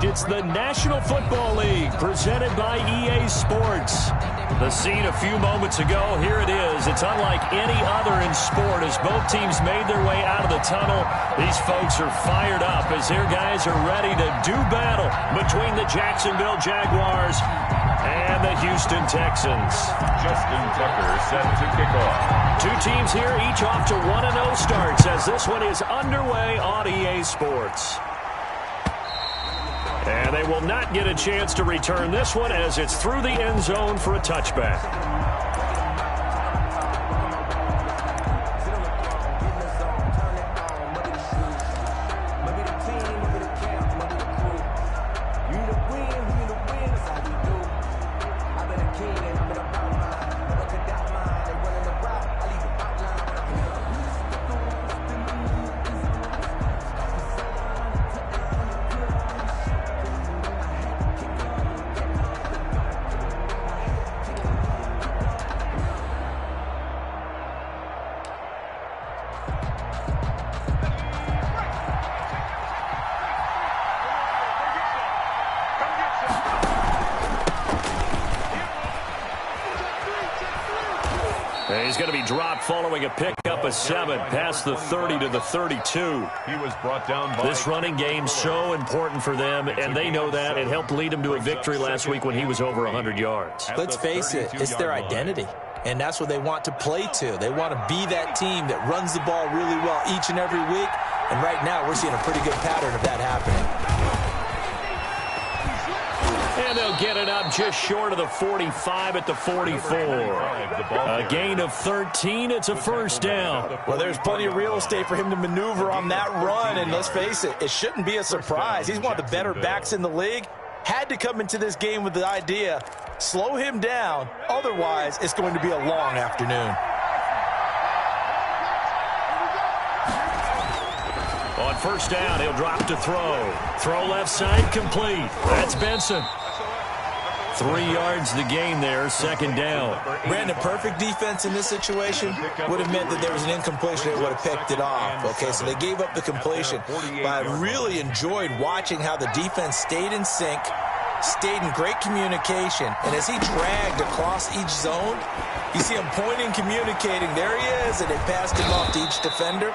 It's the National Football League presented by EA Sports. The scene a few moments ago, here it is. It's unlike any other in sport as both teams made their way out of the tunnel. These folks are fired up as their guys are ready to do battle between the Jacksonville Jaguars and the Houston Texans. Justin Tucker set to kick off. Two teams here, each off to 1-0 starts as this one is underway on EA Sports. And they will not get a chance to return this one as it's through the end zone for a touchback. He's going to be dropped following a pickup of 7 past the 30 to the 32. He was brought down by... This running game's so important for them, and they know that. It helped lead him to a victory last week when he was over 100 yards. Let's face it, it's their identity, and that's what they want to play to. They want to be that team that runs the ball really well each and every week, and right now we're seeing a pretty good pattern of that happening. And they'll get it up just short of the 45 at the 44. A gain of 13. It's a first down. Well, there's plenty of real estate for him to maneuver on that run. And let's face it, it shouldn't be a surprise. He's one of the better backs in the league. Had to come into this game with the idea, slow him down. Otherwise, it's going to be a long afternoon. On first down, he'll drop to throw. Throw left side, complete. That's Benson. 3 yards the gain there, second down. Brandon, perfect defense in this situation would have meant that there was an incompletion. They would have picked it off. Okay, so they gave up the completion. But I really enjoyed watching how the defense stayed in sync, stayed in great communication. And as he dragged across each zone, you see him pointing, communicating. There he is, and they passed him off to each defender.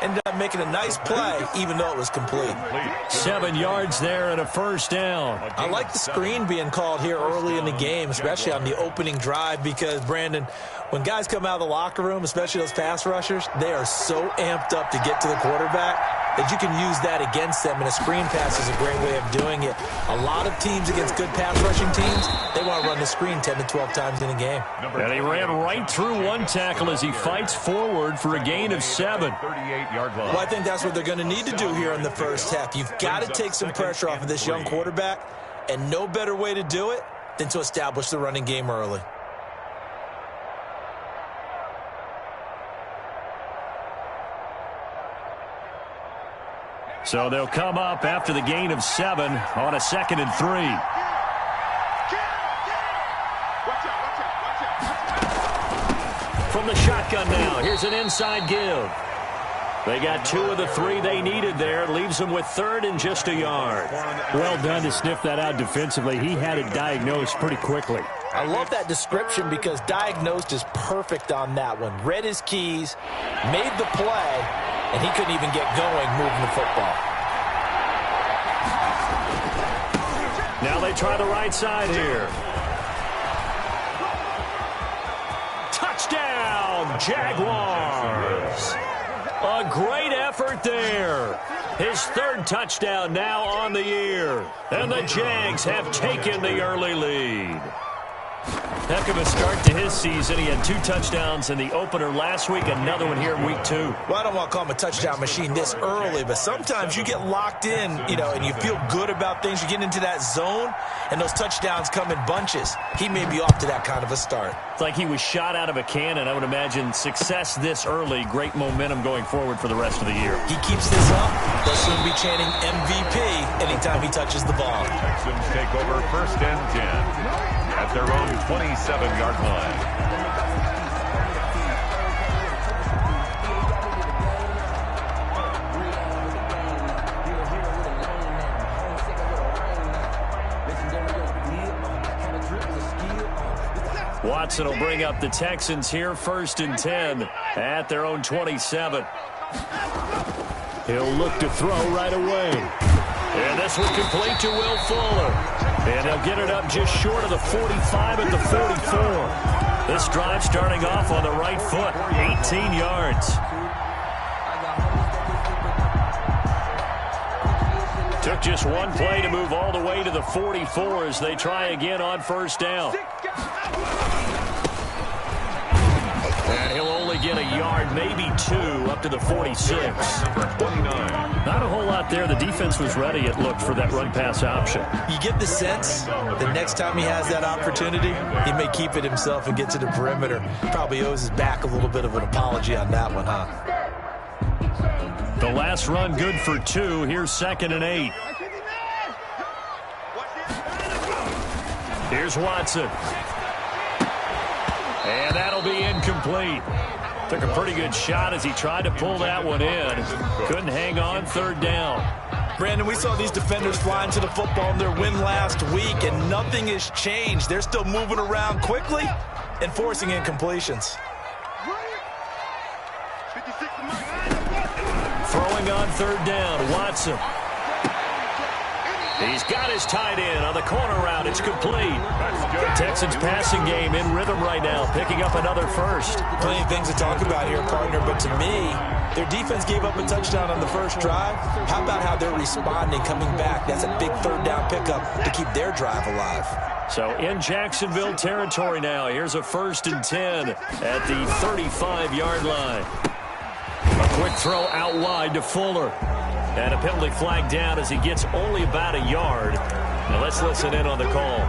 Ended up making a nice play, even though it was complete. 7 yards there and a first down. I like the screen being called here early in the game, especially on the opening drive, because, Brandon, when guys come out of the locker room, especially those pass rushers, they are so amped up to get to the quarterback that you can use that against them, and a screen pass is a great way of doing it. A lot of teams against good pass rushing teams, they want to run the screen 10 to 12 times in a game. And he ran right through one tackle as he fights forward for a gain of 7. Well, I think that's what they're going to need to do here in the first half. You've got to take some pressure off of this young quarterback, and no better way to do it than to establish the running game early. So they'll come up after the gain of 7 on a 2nd and 3. From the shotgun now, here's an inside give. They got 2 of the 3 they needed there. Leaves them with 3rd and just a yard. Well done to sniff that out defensively. He had it diagnosed pretty quickly. I love that description because diagnosed is perfect on that one. Read his keys, made the play, and he couldn't even get going moving the football. Now they try the right side here. Touchdown, Jaguars. A great effort there. His 3rd touchdown now on the year. And the Jags have taken the early lead. Heck of a start to his season. He had 2 touchdowns in the opener last week, another one here in week 2. Well, I don't want to call him a touchdown machine this early, but sometimes you get locked in, and you feel good about things. You get into that zone, and those touchdowns come in bunches. He may be off to that kind of a start. It's like he was shot out of a cannon. I would imagine success this early, great momentum going forward for the rest of the year. He keeps this up, they'll soon be chanting MVP anytime he touches the ball. Texans take over 1st and 10. At their own 27-yard line. Watson will bring up the Texans here, 1st and 10 at their own 27. He'll look to throw right away. And this one complete to Will Fuller. And he'll get it up just short of the 45 at the 44. This drive starting off on the right foot, 18 yards. Took just one play to move all the way to the 44 as they try again on 1st down. And he'll only get a yard, maybe 2, up to the 46. Not a whole lot there. The defense was ready, it looked, for that run-pass option. You get the sense the next time he has that opportunity, he may keep it himself and get to the perimeter. Probably owes his back a little bit of an apology on that one, huh? The last run good for 2. Here's 2nd and 8. Here's Watson. And that'll be incomplete. Took a pretty good shot as he tried to pull that one in. Couldn't hang on, 3rd down. Brandon, we saw these defenders flying to the football in their win last week, and nothing has changed. They're still moving around quickly and forcing incompletions. Throwing on 3rd down, Watson. He's got his tight end on the corner route. It's complete. Texans passing game in rhythm right now, picking up another first. Plenty of things to talk about here, partner, but to me, their defense gave up a touchdown on the first drive. How about how they're responding, coming back? That's a big 3rd down pickup to keep their drive alive. So in Jacksonville territory now. Here's a 1st and 10 at the 35-yard line. A quick throw out wide to Fuller. And a penalty flag down as he gets only about a yard. Now let's listen in on the call.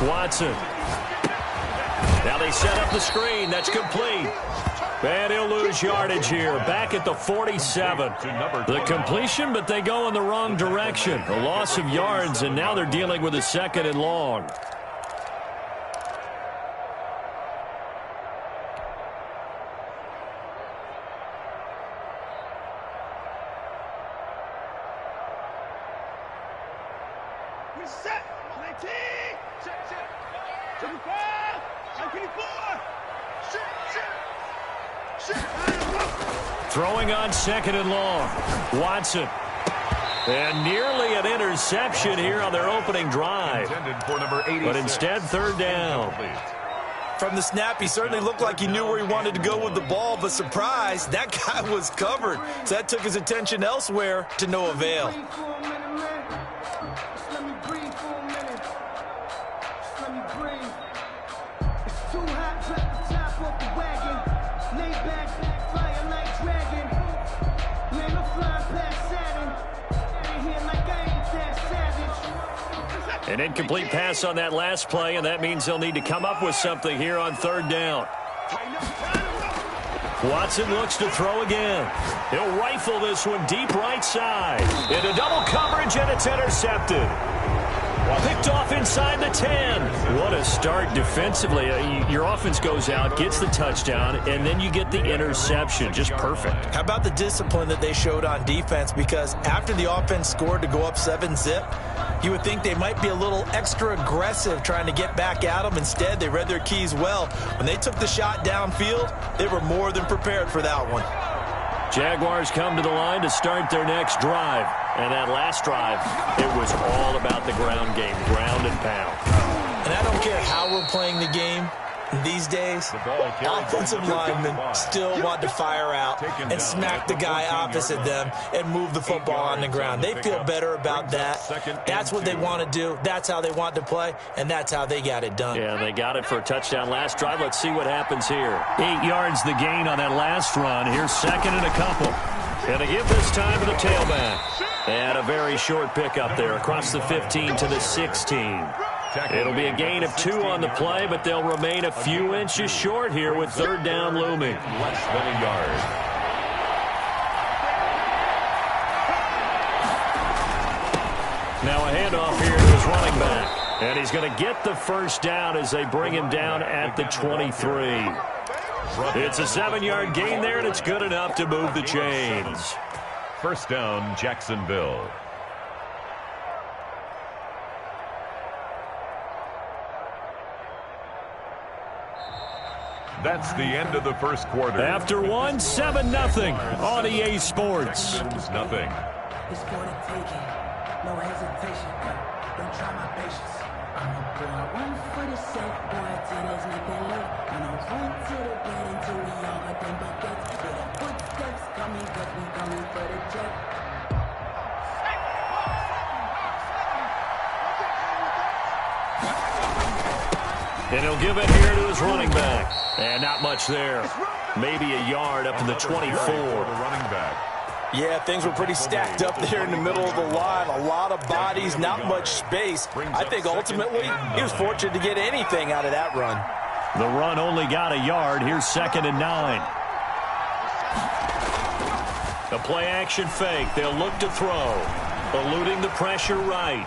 Watson. Now they set up the screen. That's complete. And he'll lose yardage here. Back at the 47. The completion, but they go in the wrong direction. A loss of yards, and now they're dealing with a 2nd and long. Throwing on 2nd and long. Watson. And nearly an interception here on their opening drive. But instead, 3rd down. From the snap, he certainly looked like he knew where he wanted to go with the ball, but surprise, that guy was covered. So that took his attention elsewhere to no avail. An incomplete pass on that last play, and that means they'll need to come up with something here on 3rd down. Watson looks to throw again. He'll rifle this one deep right side. Into double coverage, and it's intercepted. Picked off inside the 10. What a start defensively. Your offense goes out, gets the touchdown, and then you get the interception. Just perfect. How about the discipline that they showed on defense? Because after the offense scored to go up 7-zip, you would think they might be a little extra aggressive trying to get back at them. Instead, they read their keys well. When they took the shot downfield, they were more than prepared for that one. Jaguars come to the line to start their next drive. And that last drive, it was all about the ground game, ground and pound. And I don't care how we're playing the game these days, offensive linemen still want to fire out and smack the guy opposite them and move the football on the ground. They feel better about that. That's what they want to do. That's how they want to play, and that's how they got it done. Yeah, they got it for a touchdown last drive. Let's see what happens here. 8 yards the gain on that last run. Here's 2nd and a couple. And to give this time to the tailback. And a very short pickup there across the 15 to the 16. It'll be a gain of 2 on the play, but they'll remain a few inches short here with 3rd down looming. Less than a yard. Now a handoff here to his running back. And he's going to get the first down as they bring him down at the 23. It's a 7-yard gain there, and it's good enough to move the chains. First down, Jacksonville. That's the end of the first quarter. After one, 7-0 on EA Sports. Nothing. It's for the taking. No hesitation. Don't try my patience. I'm a boy. One for the safe, boy, till there's nothing left. And I'll run to the bed until we all got them buckets. With the footsteps coming, cause we coming for the jet. And he'll give it here to his running back. And not much there. Maybe a yard up to the 24. Running back. Yeah, things were pretty stacked up there in the middle of the line. A lot of bodies, not much space. I think ultimately he was fortunate to get anything out of that run. The run only got a yard. Here's 2nd and 9. A play-action fake. They'll look to throw. Eluding the pressure right.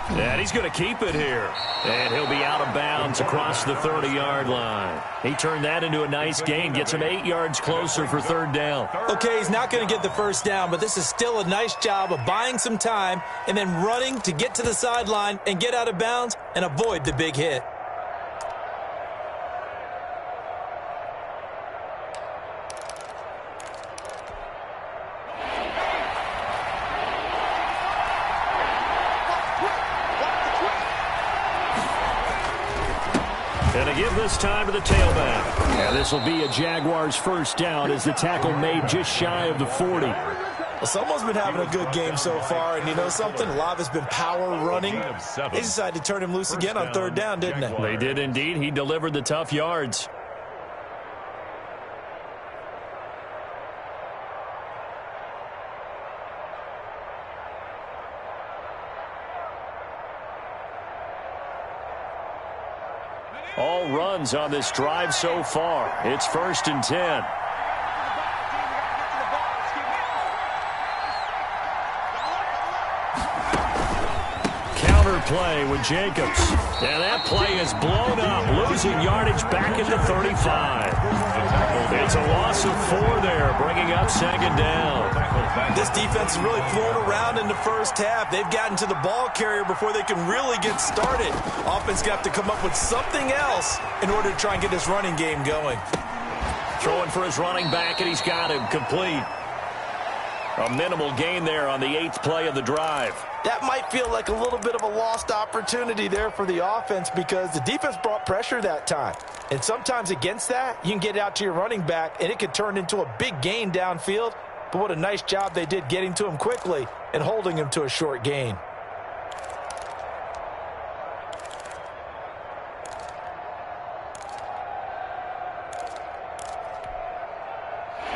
And he's going to keep it here. And he'll be out of bounds across the 30-yard line. He turned that into a nice gain. Gets him 8 yards closer for 3rd down. Okay, he's not going to get the first down, but this is still a nice job of buying some time and then running to get to the sideline and get out of bounds and avoid the big hit. And to give this time to the tailback. And this will be a Jaguars first down as the tackle made just shy of the 40. Well, someone's been having a good game so far, and you know something? A lot of it's been power running. They decided to turn him loose again on 3rd down, didn't they? They did indeed. He delivered the tough yards. All runs on this drive so far. It's 1st and 10. Counter play with Jacobs. And that play is blown up, losing yardage back at the 35. It's a loss of 4 there, bringing up 2nd down. This defense is really flown around in the first half. They've gotten to the ball carrier before they can really get started. Offense got to come up with something else in order to try and get this running game going. Throwing for his running back, and he's got him complete. A minimal gain there on the 8th play of the drive. That might feel like a little bit of a lost opportunity there for the offense because the defense brought pressure that time. And sometimes against that, you can get out to your running back, and it could turn into a big gain downfield. But what a nice job they did getting to him quickly and holding him to a short gain.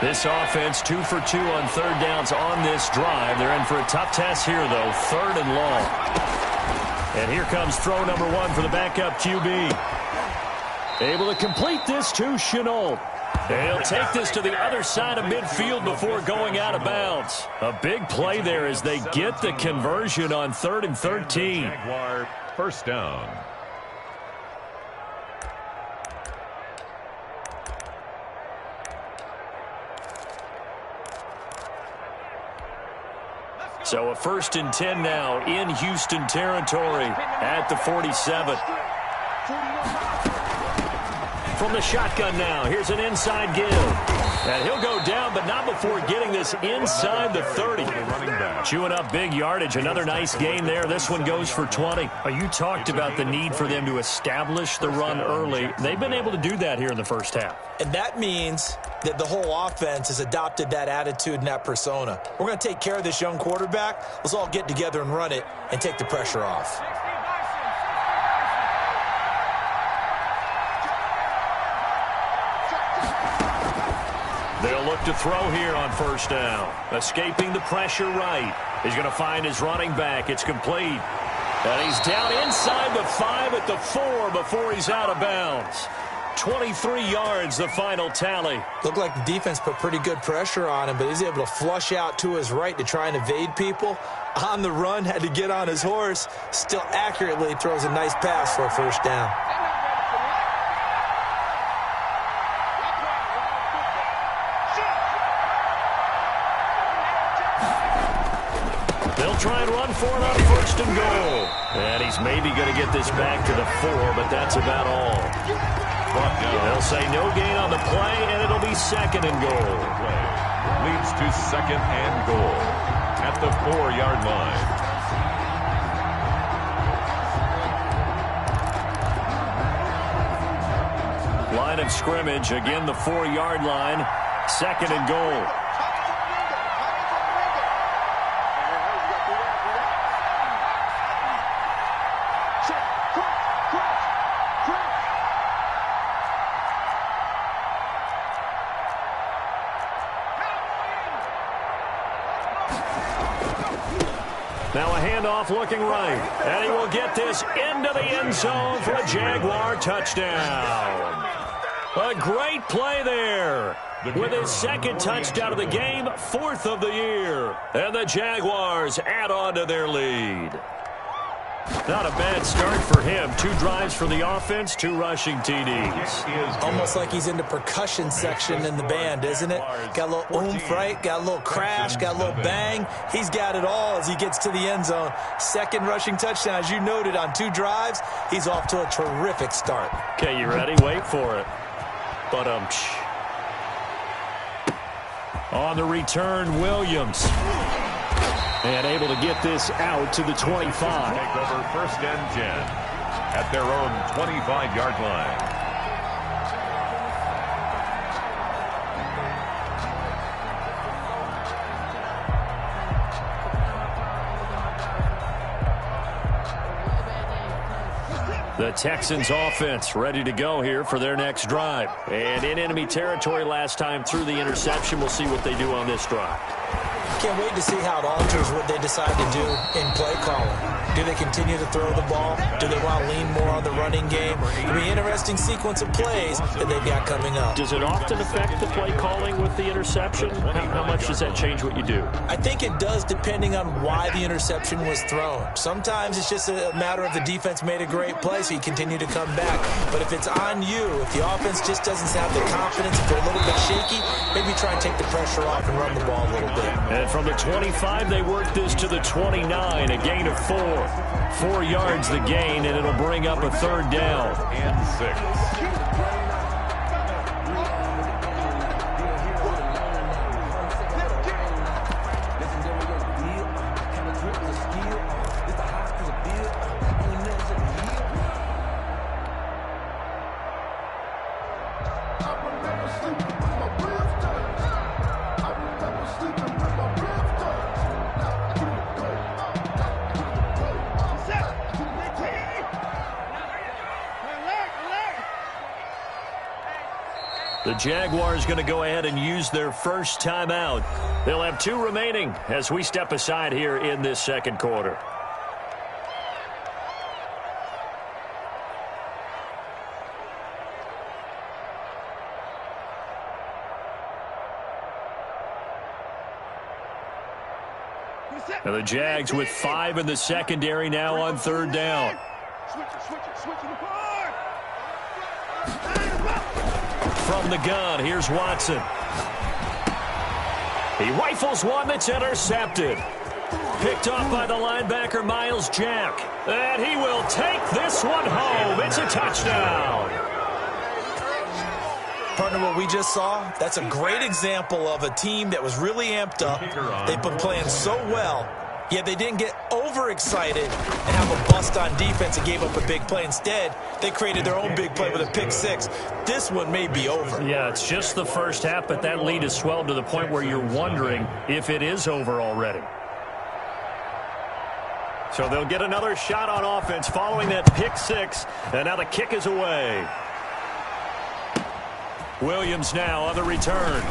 This offense 2 for 2 on 3rd downs on this drive. They're in for a tough test here, though. 3rd and long. And here comes throw number 1 for the backup QB. Able to complete this to Shenault. They'll take this to the other side of midfield before going out of bounds. A big play there as they get the conversion on 3rd and 13. Jaguar first down. So a 1st and 10 now in Houston territory at the 47. From the shotgun now, here's an inside give. And he'll go down, but not before getting this inside the 30. Chewing up big yardage. Another nice gain there. This one goes for 20. You talked about the need for them to establish the run early. They've been able to do that here in the first half. And that means that the whole offense has adopted that attitude and that persona. We're going to take care of this young quarterback. Let's all get together and run it and take the pressure off. They'll look to throw here on 1st down. Escaping the pressure right. He's going to find his running back. It's complete. And he's down inside the 5 at the 4 before he's out of bounds. 23 yards, the final tally. Looked like the defense put pretty good pressure on him, but he's able to flush out to his right to try and evade people. On the run, had to get on his horse. Still accurately throws a nice pass for a first down. They'll try and run for it on first and goal. And he's maybe going to get this back to the 4, but that's about all. They'll say no gain on the play, and it'll be second and goal. Leads to second and goal at the 4-yard line. Line of scrimmage, again the 4-yard line, second and goal. Now a handoff looking right, and he will get this into the end zone for a Jaguar touchdown. A great play there. With his second touchdown of the game, 4th of the year. And the Jaguars add on to their lead. Not a bad start for him. 2 drives for the offense, 2 rushing TDs. Almost like he's in the percussion section in the band, isn't it? Got a little oomph, right? Got a little crash, got a little bang. He's got it all as he gets to the end zone. Second rushing touchdown, as you noted, on 2 drives. He's off to a terrific start. Okay, you ready? Wait for it. On the return, Williams. And able to get this out to the 25. Take over first and 10 at their own 25-yard line. The Texans offense ready to go here for their next drive. And in enemy territory last time through the interception. We'll see what they do on this drive. Can't wait to see how it alters what they decide to do in play calling. Do they continue to throw the ball? Do they want to lean more on the running game? It'll be an interesting sequence of plays that they've got coming up. Does it often affect the play calling with the interception? How much does that change what you do? I think it does, depending on why the interception was thrown. Sometimes it's just a matter of the defense made a great play, so you continue to come back. But if it's on you, if the offense just doesn't have the confidence, if they're a little bit shaky, maybe try and take the pressure off and run the ball a little bit. And from the 25, they work this to the 29, a gain of 4. 4 yards the gain, and it'll bring up a 3rd down. And 6. The Jaguars going to go ahead and use their first timeout. They'll have 2 remaining as we step aside here in this second quarter. Now the Jags with 5 in the secondary now on 3rd down. From the gun, here's Watson. He rifles one that's intercepted. Picked off by the linebacker, Miles Jack. And he will take this one home. It's a touchdown. Partner, what we just saw, that's a great example of a team that was really amped up. They've been playing so well, yet they didn't get overexcited and have a bust on defense and gave up a big play. Instead, they created their own big play with a pick 6. This one may be over. Yeah, it's just the first half, but that lead has swelled to the point where you're wondering if it is over already. So they'll get another shot on offense following that pick 6, and now the kick is away. Williams now on the return.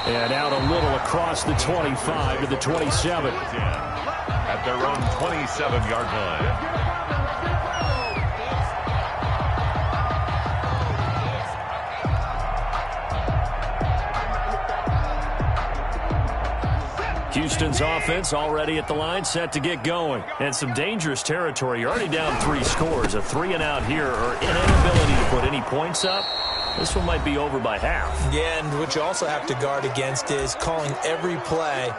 And out a little across the 25 to the 27. At their own 27-yard line. Houston's offense already at the line, set to get going. And some dangerous territory. You're already down 3 scores. A 3-and-out here, or an inability to put any points up. This one might be over by half. Yeah, and what you also have to guard against is calling every play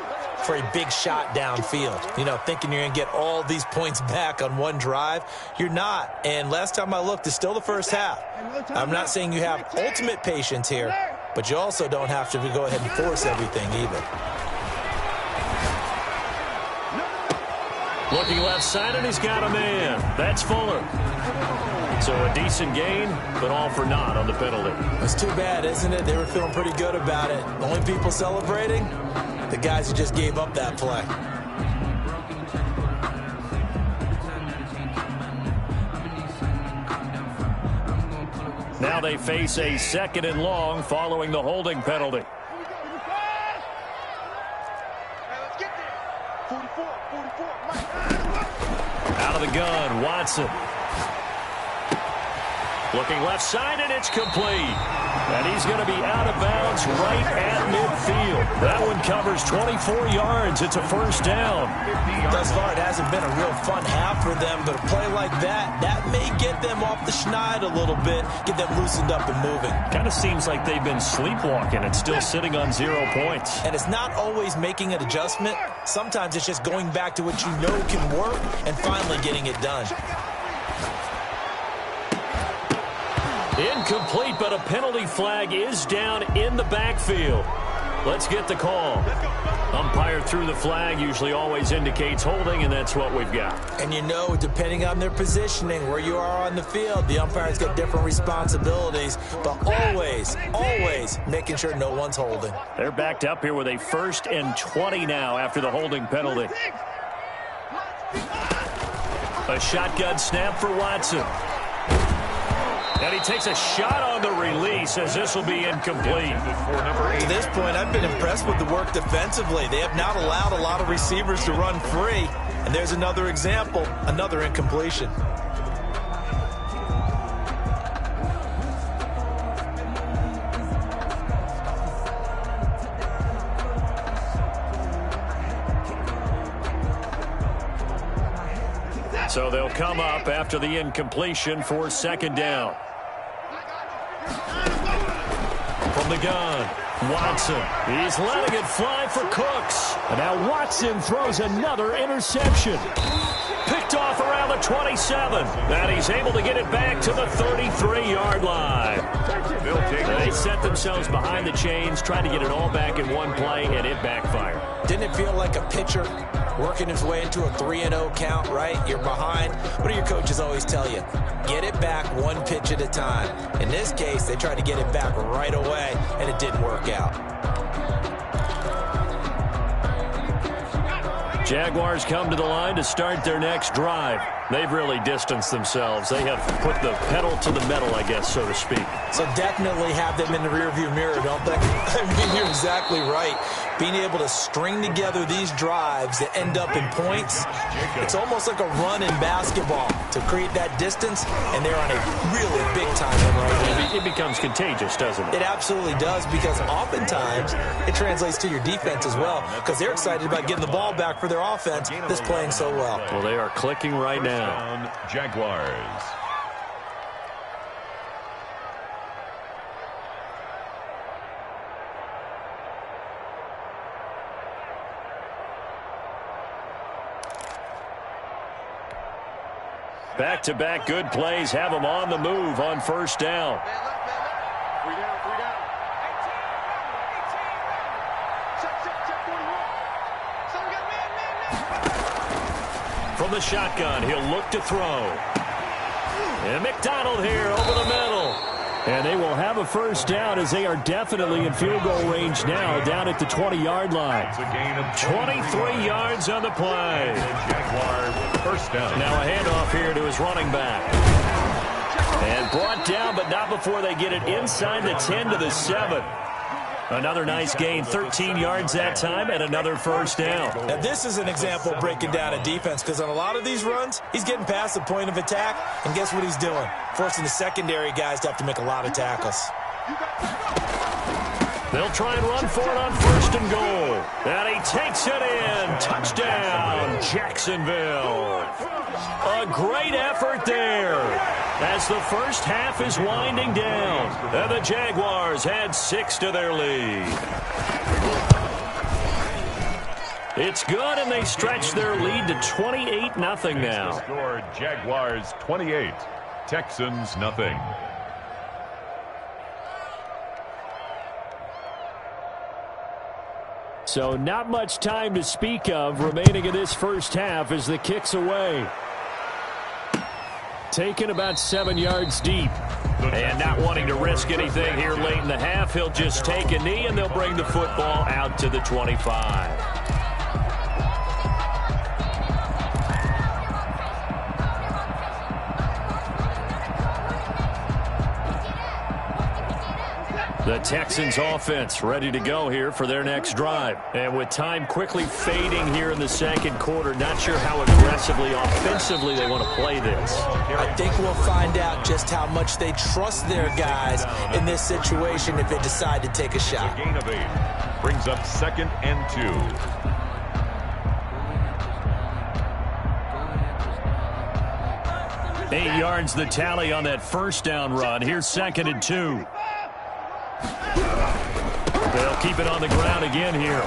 for a big shot downfield. You know, thinking you're going to get all these points back on one drive. You're not. And last time I looked, it's still the first half. I'm not saying you have ultimate patience here, but you also don't have to go ahead and force everything either. Looking left side, and he's got a man. That's Fuller. So a decent gain, but all for naught on the penalty. It's too bad, isn't it? They were feeling pretty good about it. The only people celebrating, the guys who just gave up that play. Now they face a 2nd and long following the holding penalty. Out of the gun, Watson. Looking left side, and it's complete. And he's going to be out of bounds right at midfield. That one covers 24 yards. It's a first down. Thus far, it hasn't been a real fun half for them, but a play like that may get them off the schneid a little bit, get them loosened up and moving. Kind of seems like they've been sleepwalking and still sitting on 0 points. And it's not always making an adjustment. Sometimes it's just going back to what you know can work and finally getting it done. Incomplete, but a penalty flag is down in the backfield. Let's get the call. Umpire threw the flag, usually always indicates holding, and that's what we've got. And you know, depending on their positioning, where you are on the field, the umpire's got different responsibilities, but always making sure no one's holding. They're backed up here with a 1st and 20 now after the holding penalty. A shotgun snap for Watson. And he takes a shot on the release as this will be incomplete. To this point, I've been impressed with the work defensively. They have not allowed a lot of receivers to run free. And there's another example, another incompletion. So they'll come up after the incompletion for 2nd down. From the gun, Watson. He's letting it fly for Cooks. And now Watson throws another interception. Picked off around the 27. And he's able to get it back to the 33-yard line. They set themselves behind the chains, trying to get it all back in one play, and it backfired. Didn't it feel like a pitcher working his way into a 3-0 count, right? You're behind. What do your coaches always tell you? Get it back one pitch at a time. In this case, they tried to get it back right away, and it didn't work out. Jaguars come to the line to start their next drive. They've really distanced themselves. They have put the pedal to the metal, I guess, so to speak. So definitely have them in the rearview mirror, don't they? I mean, you're exactly right. Being able to string together these drives that end up in points, it's almost like a run in basketball to create that distance, and they're on a really big-time run right now. It becomes contagious, doesn't it? It absolutely does, because oftentimes it translates to your defense as well, because they're excited about getting the ball back for their offense that's playing so well. Well, they are clicking right now. Jaguars. Back-to-back good plays have them on the move on 1st down. From the shotgun, he'll look to throw. And McDonald here over the middle. And they will have a 1st down as they are definitely in field goal range now, down at the 20-yard line. 23 yards on the play. Jaguars 1st down. Now a handoff here to his running back. And brought down, but not before they get it inside the 10 to the 7. Another nice gain, 13 yards that time, and another 1st down. Now, this is an example of breaking down a defense, because on a lot of these runs, he's getting past the point of attack, and guess what he's doing? Forcing the secondary guys to have to make a lot of tackles. They'll try and run for it on 1st and goal. And he takes it in. Touchdown, Jacksonville. A great effort there as the first half is winding down. And the Jaguars add 6 to their lead. It's good, and they stretch their lead to 28-0 now. Score Jaguars 28, Texans nothing. So not much time to speak of remaining in this first half as the kick's away. Taken about 7 yards deep. And not wanting to risk anything here late in the half, he'll just take a knee, and they'll bring the football out to the 25. The Texans offense ready to go here for their next drive. And with time quickly fading here in the second quarter, not sure how aggressively, offensively they want to play this. I think we'll find out just how much they trust their guys in this situation if they decide to take a shot. A gain of 8 brings up 2nd and 2. 8 yards the tally on that 1st down run. Here's 2nd and 2. They'll keep it on the ground again here.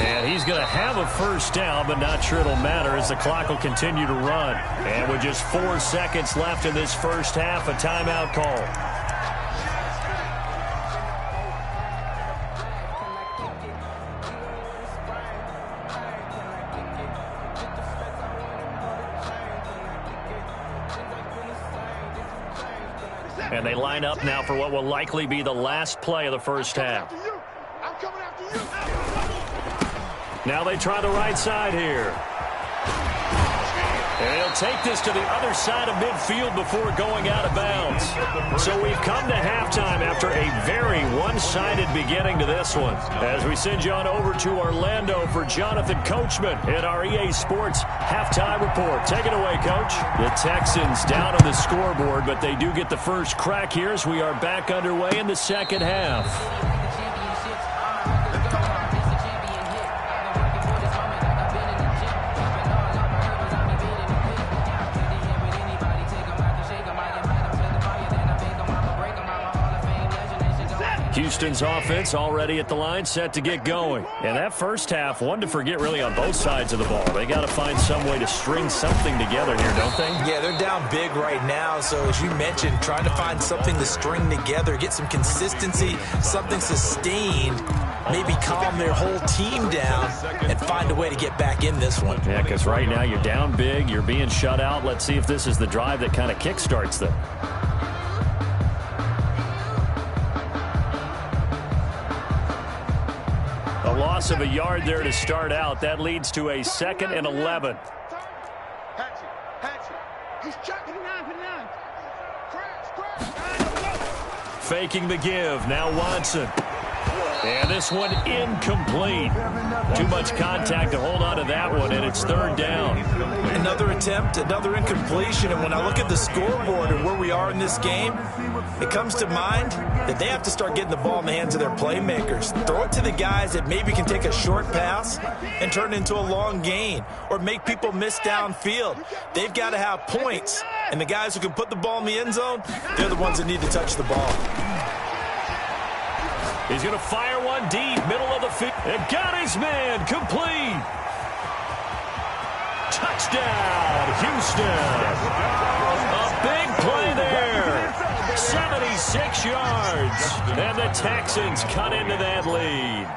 And he's going to have a 1st down, but not sure it'll matter as the clock will continue to run. And with just 4 seconds left in this first half, a timeout call. And they line up now for what will likely be the last play of the first half. Now they try the right side here. And he'll take this to the other side of midfield before going out of bounds. So we've come to halftime after a very one-sided beginning to this one. As we send you on over to Orlando for Jonathan Coachman in our EA Sports halftime report. Take it away, Coach. The Texans down on the scoreboard, but they do get the first crack here as we are back underway in the second half. Houston's offense already at the line, set to get going. And that first half, one to forget really on both sides of the ball. They got to find some way to string something together here, don't they? Yeah, they're down big right now. So as you mentioned, trying to find something to string together, get some consistency, something sustained, maybe calm their whole team down and find a way to get back in this one. Yeah, because right now you're down big, you're being shut out. Let's see if this is the drive that kind of kickstarts them. A loss of a yard there to start out. That leads to a 2nd and 11. Faking the give. Now Watson. And this one incomplete. Too much contact to hold on to that one, and it's 3rd down. Another attempt, another incompletion, and when I look at the scoreboard and where we are in this game, it comes to mind that they have to start getting the ball in the hands of their playmakers. Throw it to the guys that maybe can take a short pass and turn it into a long gain or make people miss downfield. They've got to have points, and the guys who can put the ball in the end zone, they're the ones that need to touch the ball. He's going to fire one deep, middle of the field. And got his man, complete. Touchdown, Houston. A big play there. 76 yards. And the Texans cut into that lead.